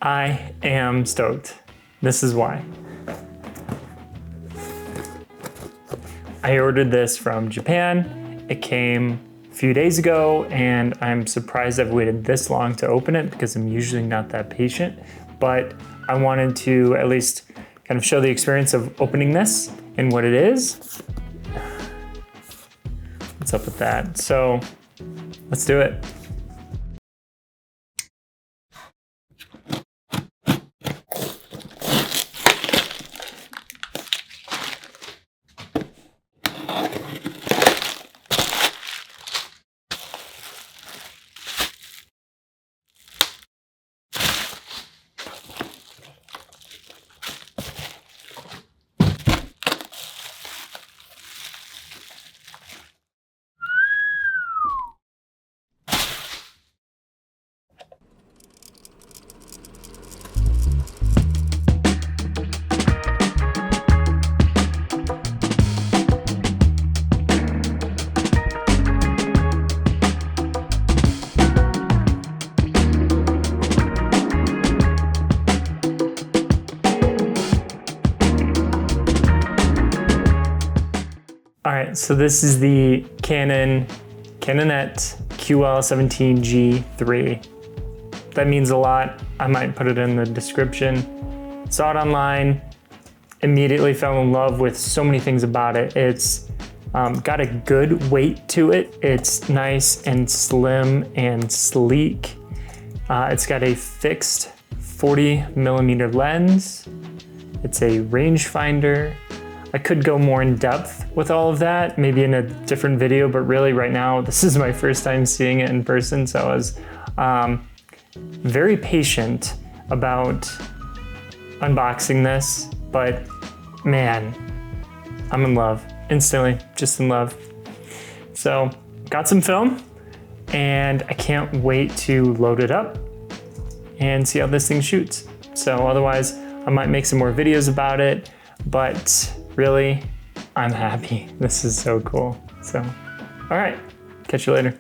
I am stoked. This is why. I ordered this from Japan. It came a few days ago, and I'm surprised I've waited this long to open it because I'm usually not that patient, but I wanted to at least kind of show the experience of opening this and what it is. What's up with that? So let's do it. All right, so this is the Canon Canonet QL17 G-III. That means a lot. I might put it in the description. Saw it online, immediately fell in love with so many things about it. It's got a good weight to it. It's nice and slim and sleek. It's got a fixed 40mm lens. It's a rangefinder. I could go more in depth with all of that, maybe in a different video, but really right now, this is my first time seeing it in person, so I was very patient about unboxing this, but man, I'm in love, instantly, just in love. So, got some film, and I can't wait to load it up and see how this thing shoots. So otherwise, I might make some more videos about it, but really, I'm happy. This is so cool. So, all right, catch you later.